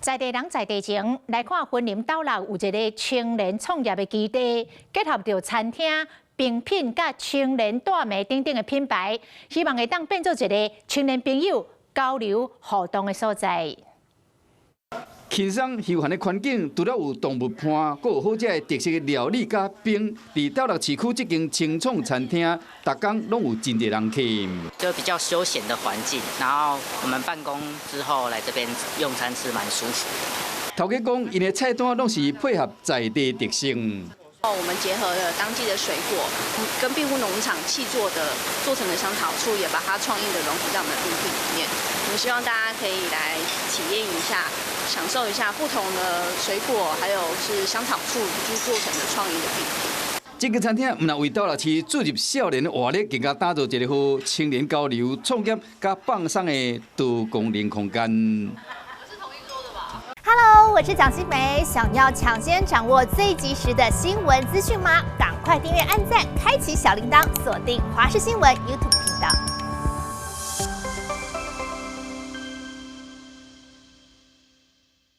在地人在地情，来看婚林岛内有一个青年创业的基地，结合着餐厅、冰品甲青年大卖等等的品牌，希望会当变做一个青年朋友交流互动的所在。 轻松休闲的环境，除了有动物伴，还有好食的特色的料理甲冰。伫斗六市区这间青创餐厅，逐工拢有真侪人去。就比较休闲的环境，然后我们办公之后来这边用餐是蛮舒服的。头家讲，因的菜单拢是配合在地特性。 我们结合了当季的水果，跟庇护农场契做成的香草醋，也把它创意的融合在我们的冰品里面。我们希望大家可以来体验一下，享受一下不同的水果，还有是香草醋去做成的创意的冰品。这个餐厅唔但为斗六市注入少年的活力，更加打造一个好青年交流、创业加放松的多功能空间。 Hello， 我是蒋欣梅。想要抢先掌握最及时的新闻资讯吗？赶快订阅、按赞、开启小铃铛，锁定华视新闻 YouTube 频道。